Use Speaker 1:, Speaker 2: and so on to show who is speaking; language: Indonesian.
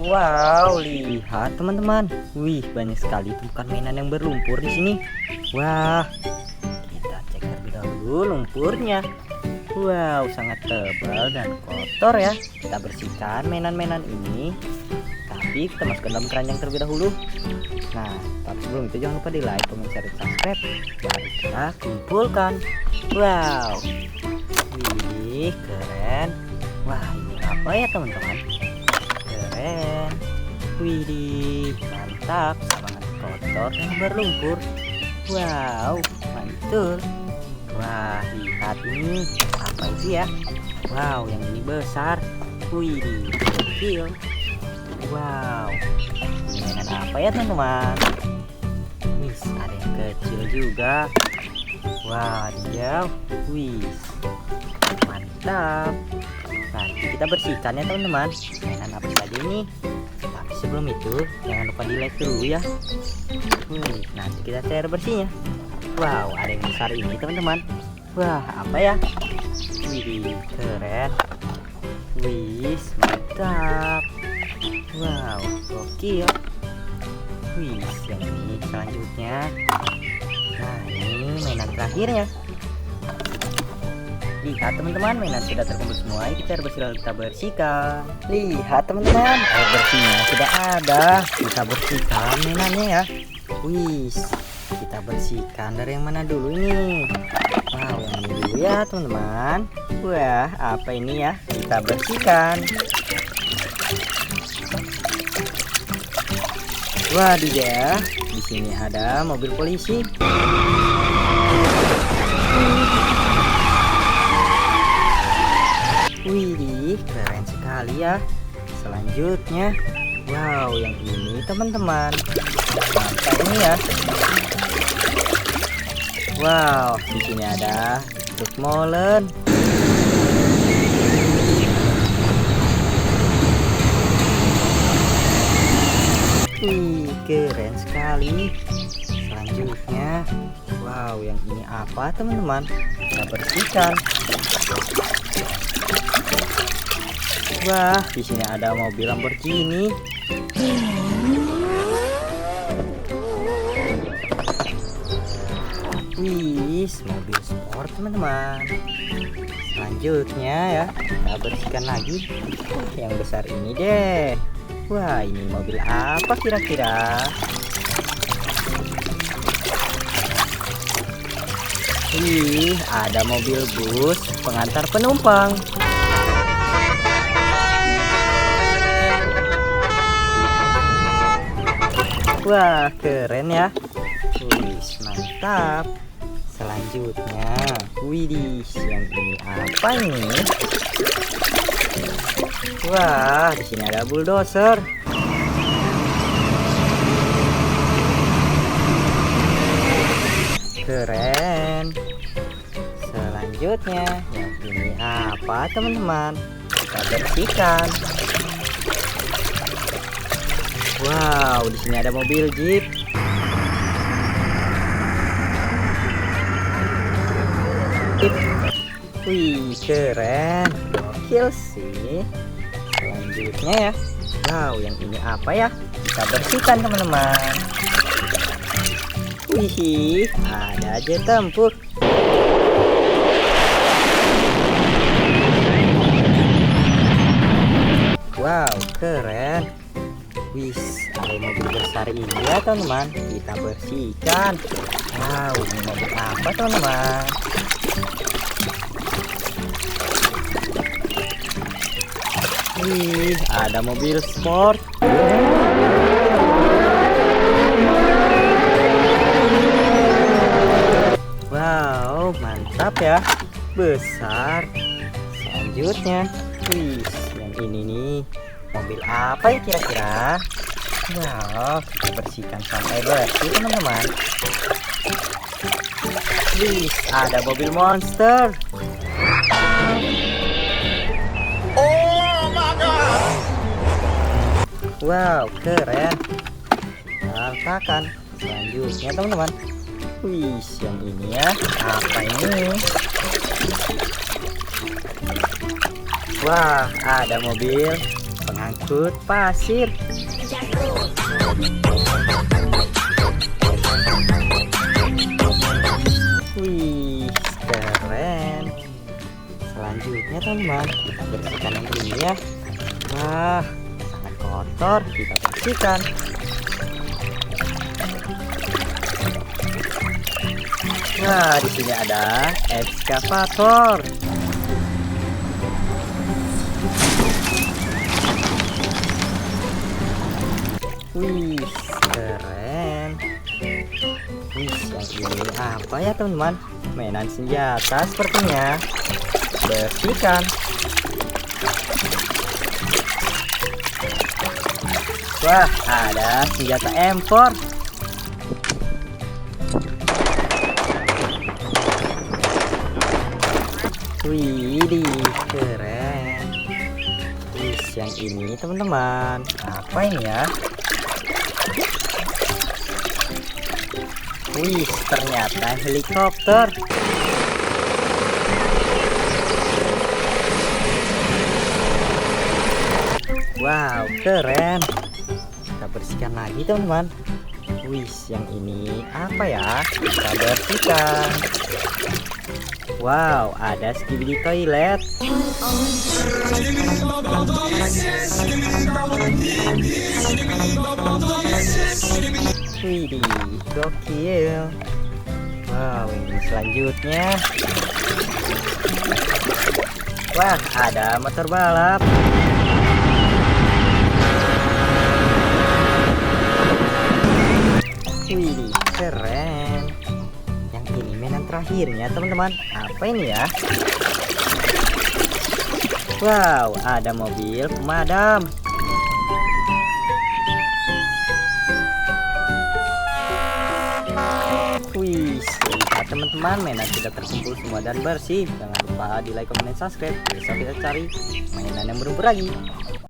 Speaker 1: Wow, lihat teman-teman. Wih, banyak sekali tumpukan mainan yang berlumpur di sini. Wah, kita cek terlebih dahulu lumpurnya. Wow, sangat tebal dan kotor ya. Kita bersihkan mainan-mainan ini. Tapi kita masukkan dalam keranjang terlebih dahulu. Nah, tapi sebelum itu jangan lupa di like, comment, share, dan subscribe. Mari kita kumpulkan. Wow, wih, keren. Wah, ini apa ya teman-teman? Keren. Widih, mantap. Sangat kotor dan berlumpur. Wow, mantul. Wah, lihat ini. Apa itu ya? Wow, yang ini besar. Widih, kecil. Wow, ini mainan apa ya teman-teman? Wih, ada yang kecil juga. Wah, dia. Wih, mantap. Nanti kita bersihkan ya teman-teman. Mainan apa saja ini? Tapi sebelum itu jangan lupa di like dulu ya. Nanti kita cara bersihnya. Wow, ada yang besar ini teman-teman. Wah, apa ya? Wih, keren. Wih, mantap. Wow, gokil. Wih, yang ini selanjutnya. Nah, ini mainan terakhirnya. Lihat teman-teman, mainan sudah terkumpul semua. Kita bersihkan. Lihat teman-teman, air bersihnya sudah ada. Kita bersihkan mainannya ya. Wih, kita bersihkan dari yang mana dulu ini? Wow, yang ini dulu ya teman-teman. Wah, apa ini ya? Kita bersihkan. Wadidaw, di sini ada mobil polisi. Widih, keren sekali ya. Selanjutnya, wow, yang ini teman-teman. Mantap ini ya. Wow, di sini ada truk molen. Wih, keren sekali. Selanjutnya, wow, yang ini apa teman-teman? Kita bersihkan. Wah, di sini ada mobil Lamborghini. Wih, mobil sport teman-teman. Selanjutnya ya, kita bersihkan lagi. Yang besar ini deh. Wah, ini mobil apa kira-kira? Wih, ada mobil bus pengantar penumpang. Wah, keren ya. Wih, mantap. Selanjutnya, widih, yang ini apa ini? Wah, di sini ada bulldozer. Keren. Selanjutnya, yang ini apa teman-teman? Kita bersihkan. Wow, di sini ada mobil jeep. Wih, keren. Gokil sih. Selanjutnya ya. Wow, yang ini apa ya? Kita bersihkan teman-teman. Wih, ada aja tempur. Wow, keren. Wih, ada mobil besar ini ya teman-teman. Kita bersihkan. Wow, ini mobil apa teman-teman? Wih, ada mobil sport. Wow, mantap ya. Besar. Selanjutnya, wih, yang ini nih. Mobil apa ya kira-kira? Wow, kita bersihkan sampai bersih teman-teman. Wih, ada mobil monster. Wow, keren. Letakkan. Selanjutnya teman-teman. Wih, yang ini ya. Apa ini? Wah, ada mobil pengangkut pasir. Wih, keren. Selanjutnya teman, kita bersihkan yang ini ya. Wah, sangat kotor, kita bersihkan. Nah, di sini ada ekskavator. Wih, keren. Wih, yang ini apa ya teman-teman? Mainan senjata sepertinya. Bersihkan. Wah, ada senjata M4. Wih, keren. Wih, yang ini teman-teman, apa ini ya? Wih, ternyata helikopter. Wow, keren. Kita bersihkan lagi teman-teman. Wih, yang ini apa ya? Kita bersihkan. Wow, ada skibidi toilet. Widih, gokil. Wow, ini selanjutnya. Wah, ada motor balap. Widih, keren. Yang ini mainan terakhirnya teman-teman. Apa ini ya? Wow, ada mobil pemadam. Wih, lihat teman-teman, mainan sudah terkumpul semua dan bersih. Jangan lupa di like, comment, dan subscribe. Besok kita cari mainan yang berubah lagi.